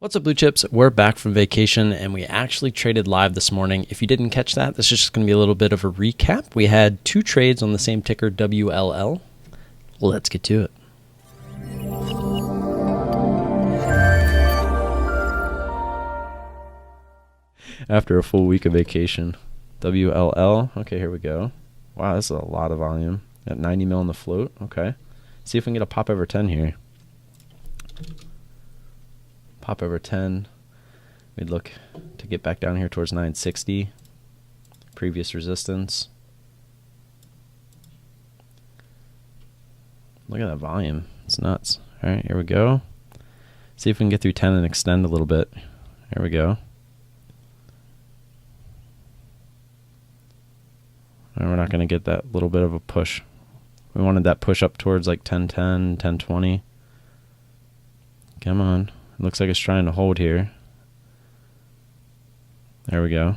What's up, Blue Chips? We're back from vacation and we actually traded live this morning. If you didn't catch that, this is just going to be a little bit of a recap. We had two trades on the same ticker, WLL. Let's get to it. After a full week of vacation, WLL. Okay, here we go. Wow, this is a lot of volume. Got 90 mil on the float. Okay. See if we can get a pop over 10 here. Pop over 10. We'd look to get back down here towards 960. Previous resistance. Look at that volume. It's nuts. All right, here we go. See if we can get through 10 and extend a little bit. Here we go. And we're not going to get that little bit of a push. We wanted that push up towards like 1010, 1020. Come on. Looks like it's trying to hold here. There we go.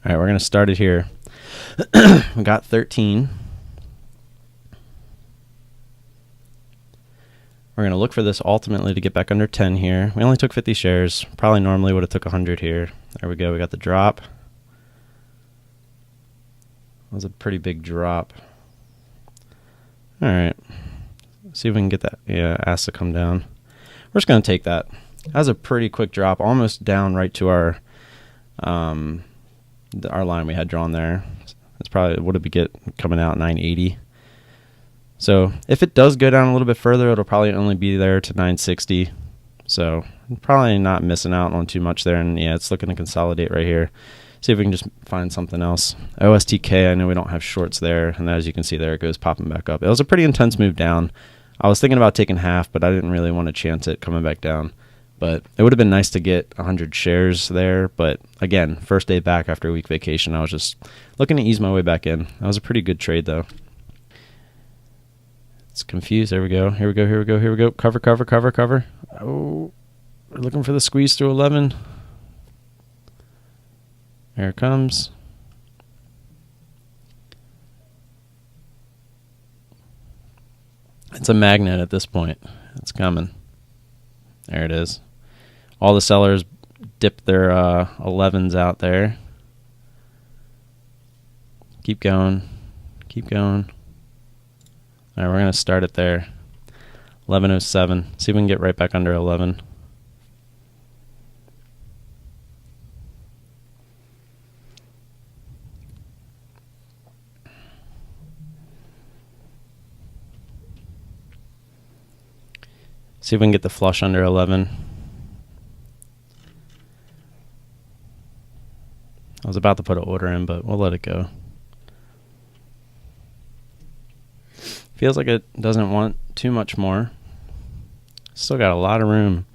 All right, we're going to start it here. We got 13. We're going to look for this ultimately to get back under 10 here. We only took 50 shares. Probably normally would have took 100 here. There we go. We got the drop. That was a pretty big drop. All right. See if we can get that. Yeah, ask to come down. We're just going to take that. That was a pretty quick drop, almost down right to our line we had drawn there. That's probably what it get coming out 980. So if it does go down a little bit further, it'll probably only be there to 960. So probably not missing out on too much there. And yeah, it's looking to consolidate right here. See if we can just find something else. OSTK, I know we don't have shorts there. And as you can see there, it goes popping back up. It was a pretty intense move down. I was thinking about taking half, but I didn't really want to chance it coming back down. But it would have been nice to get 100 shares there. But again, first day back after a week vacation, I was just looking to ease my way back in. That was a pretty good trade, though. It's confused. There we go. Here we go. Here we go. Here we go. Cover, cover, cover, cover. Oh, we're looking for the squeeze through 11. There it comes. It's a magnet at this point. It's coming. There it is. All the sellers dipped their 11s out there. Keep going. Keep going. All right, we're going to start it there. 1107. See if we can get right back under 11. See if we can get the flush under 11. I was about to put an order in, but we'll let it go. Feels like it doesn't want too much more. Still got a lot of room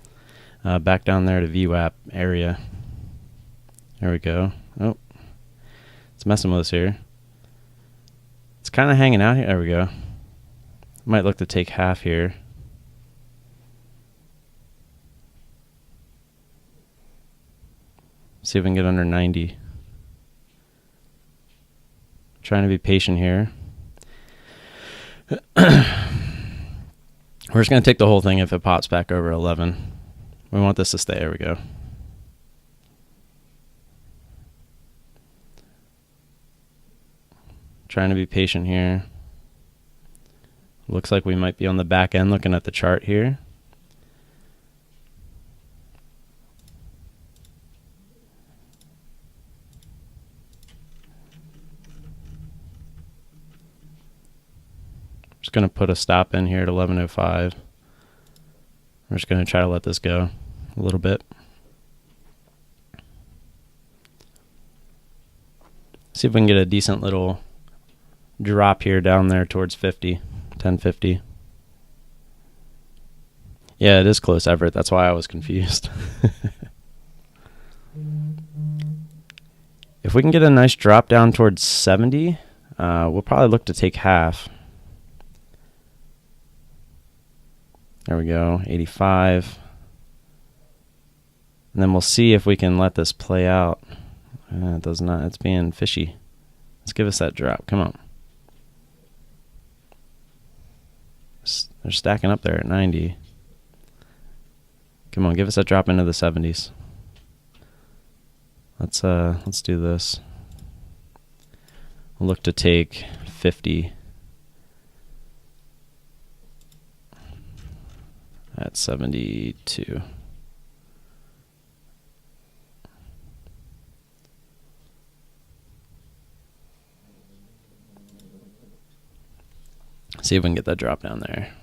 back down there to VWAP area. There we go. Oh, it's messing with us here. It's kind of hanging out here. There we go. Might look to take half here. See if we can get under 90. Trying to be patient here. We're just going to take the whole thing if it pops back over 11. We want this to stay. There we go. Trying to be patient here. Looks like we might be on the back end looking at the chart here. Just going to put a stop in here at 11:05. We're just going to try to let this go a little bit. See if we can get a decent little drop here down there towards 50, 1050. Yeah, it is close, Everett. That's why I was confused. If we can get a nice drop down towards 70, we'll probably look to take half. There we go, 85. And then we'll see if we can let this play out. It does not. It's being fishy. Let's give us that drop. Come on. They're stacking up there at 90. Come on, give us that drop into the 70s. Let's do this. We'll look to take 50 at 72. See if we can get that drop down there.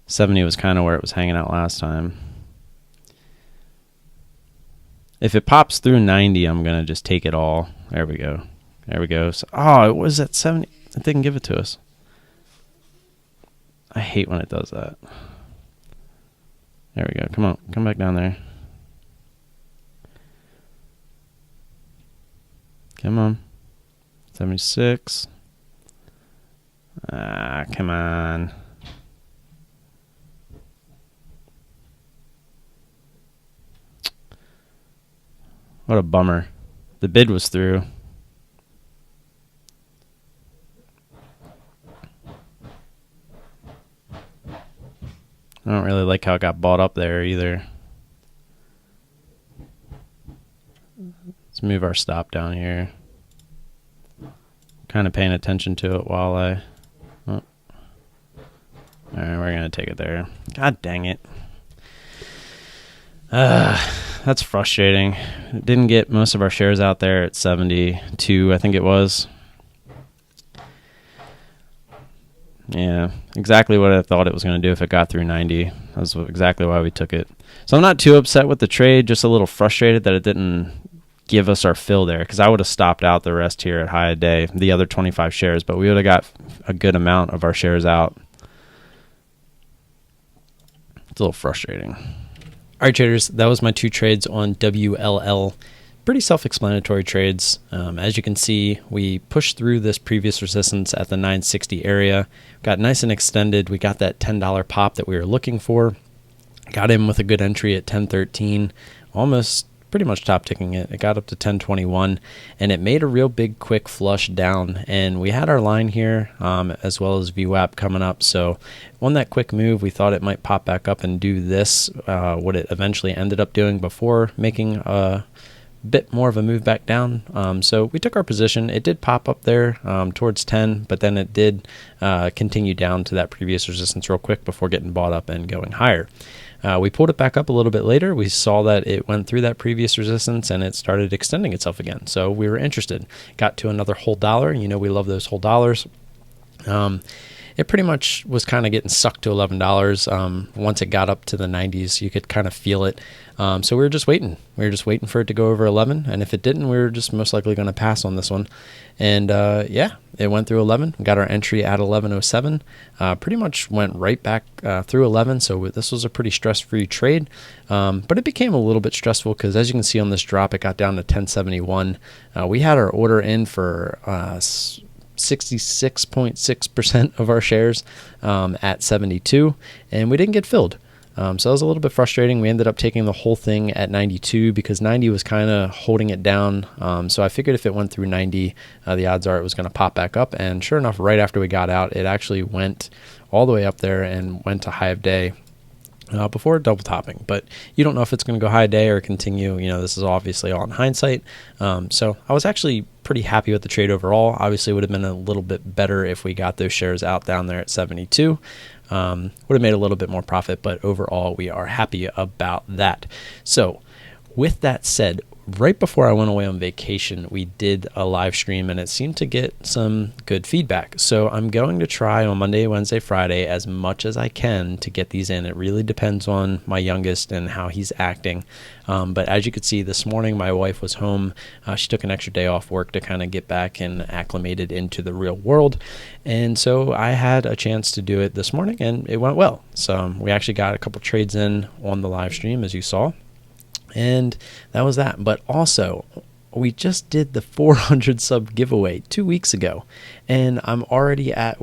70 was kind of where it was hanging out last time. If it pops through 90, I'm going to just take it all. There we go. There we go. So, oh, it was at 70. It didn't give it to us. I hate when it does that. There we go. Come on. Come back down there. Come on. 76. Ah, come on. What a bummer. The bid was through. I don't really like how it got bought up there either. Let's move our stop down here. Kind of paying attention to it while I... Oh. Alright, we're going to take it there. God dang it. That's frustrating. Didn't get most of our shares out there at 72, I think it was. Yeah, exactly what I thought it was going to do if it got through 90. That's exactly why we took it. So I'm not too upset with the trade, just a little frustrated that it didn't give us our fill there, because I would have stopped out the rest here at high a day, the other 25 shares, but we would have got a good amount of our shares out. It's a little frustrating. All right, traders, that was my 2 trades on WLL. Pretty self-explanatory trades. As you can see, we pushed through this previous resistance at the 960 area, got nice and extended. We got that $10 pop that we were looking for. Got in with a good entry at 1013, almost pretty much top ticking it. It got up to 1021, and it made a real big quick flush down. And we had our line here, as well as VWAP coming up. So on that quick move, we thought it might pop back up and do this, what it eventually ended up doing before making a bit more of a move back down. So we took our position. It did pop up there towards 10, but then it did continue down to that previous resistance real quick before getting bought up and going higher. We pulled it back up a little bit later. We saw that it went through that previous resistance and it started extending itself again. So we were interested. Got to another whole dollar. You know, we love those whole dollars. It pretty much was kind of getting sucked to $11. Once it got up to the 90s, you could kind of feel it. So we were just waiting. We were just waiting for it to go over 11. And if it didn't, we were just most likely going to pass on this one. And yeah, it went through 11. We got our entry at 1107. Pretty much went right back through 11. So this was a pretty stress-free trade. But it became a little bit stressful because, as you can see on this drop, it got down to 1071. We had our order in for 66.6% of our shares at 72, and we didn't get filled. So that was a little bit frustrating. We ended up taking the whole thing at 92 because 90 was kind of holding it down. So I figured if it went through 90, the odds are it was going to pop back up. And sure enough, right after we got out, it actually went all the way up there and went to high of day before double topping. But you don't know if it's going to go high day or continue. You know, this is obviously all in hindsight. So I was actually pretty happy with the trade overall. Obviously, it would have been a little bit better if we got those shares out down there at 72. Would have made a little bit more profit, but overall, we are happy about that. So with that said, right before I went away on vacation, we did a live stream and it seemed to get some good feedback. So I'm going to try on Monday, Wednesday, Friday as much as I can to get these in. It really depends on my youngest and how he's acting. But as you could see this morning, my wife was home. She took an extra day off work to kind of get back and acclimated into the real world. And so I had a chance to do it this morning and it went well. So we actually got a couple trades in on the live stream, as you saw. And that was that. But also, we just did the 400 sub giveaway 2 weeks ago, and we're already at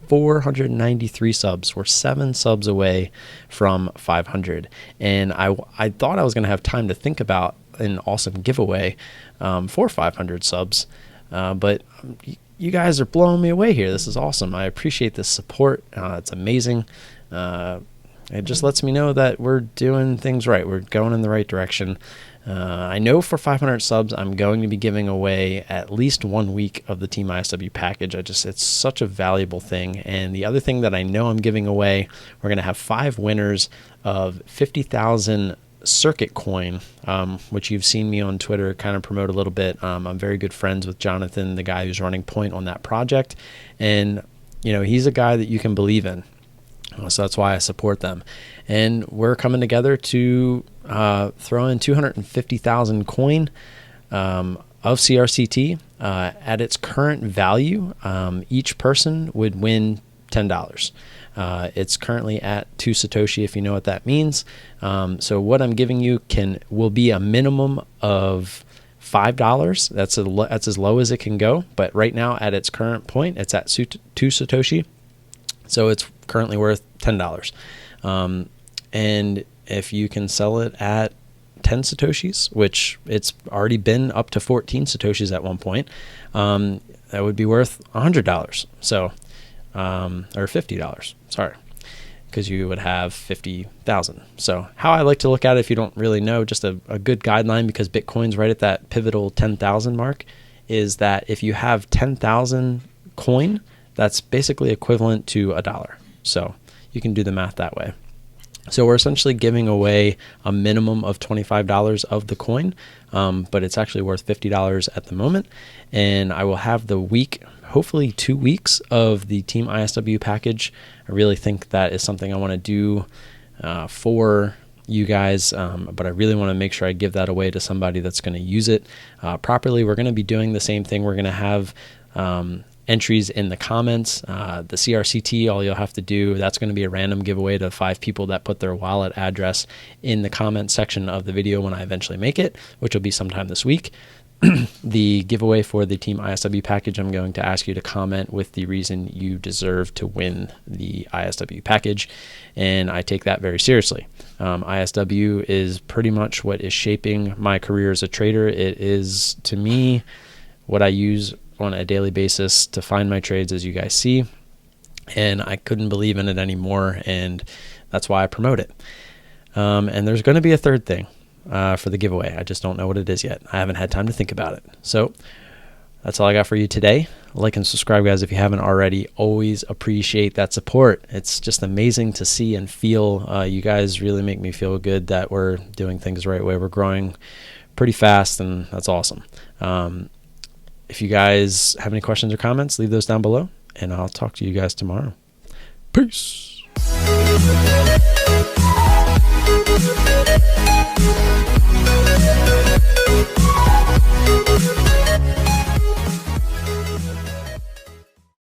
493 subs. We're 7 subs away from 500, and I thought I was going to have time to think about an awesome giveaway for 500 subs, but you guys are blowing me away here. This is awesome. I appreciate this support. It's amazing. It just lets me know that we're doing things right. We're going in the right direction. I know for 500 subs, I'm going to be giving away at least 1 week of the Team ISW package. It's such a valuable thing. And the other thing that I know I'm giving away, we're going to have 5 winners of 50,000 circuit coin, which you've seen me on Twitter kind of promote a little bit. I'm very good friends with Jonathan, the guy who's running Point on that project. And, he's a guy that you can believe in. So that's why I support them. And we're coming together to throw in 250,000 coin of CRCT. At its current value, each person would win $10. It's currently at 2 Satoshi, if you know what that means. So what I'm giving you will be a minimum of $5. That's as low as it can go. But right now, at its current point, it's at 2 Satoshi. So it's currently worth $10. And if you can sell it at 10 Satoshis, which it's already been up to 14 Satoshis at one point, that would be worth $100. So, or $50, sorry, because you would have 50,000. So how I like to look at it, if you don't really know, just a good guideline, because Bitcoin's right at that pivotal 10,000 mark, is that if you have 10,000 coin, that's basically equivalent to $1. So you can do the math that way. So we're essentially giving away a minimum of $25 of the coin, but it's actually worth $50 at the moment. And I will have the week, hopefully 2 weeks, of the Team ISW package. I really think that is something I want to do for you guys, but I really want to make sure I give that away to somebody that's going to use it properly. We're going to be doing the same thing. We're going to have entries in the comments. The CRCT, all you'll have to do, that's going to be a random giveaway to 5 people that put their wallet address in the comment section of the video when I eventually make it, which will be sometime this week. The giveaway for the Team ISW package, I'm going to ask you to comment with the reason you deserve to win the ISW package, and I take that very seriously. ISW is pretty much what is shaping my career as a trader. It is, to me, what I use on a daily basis to find my trades, as you guys see, and I couldn't believe in it anymore, and that's why I promote it. And there's going to be a third thing for the giveaway. I just don't know what it is yet. I haven't had time to think about it. So that's all I got for you today. Like and subscribe, guys, if you haven't already. Always appreciate that support. It's just amazing to see and feel. You guys really make me feel good that we're doing things the right way. We're growing pretty fast, and that's awesome. If you guys have any questions or comments, leave those down below, and I'll talk to you guys tomorrow. Peace.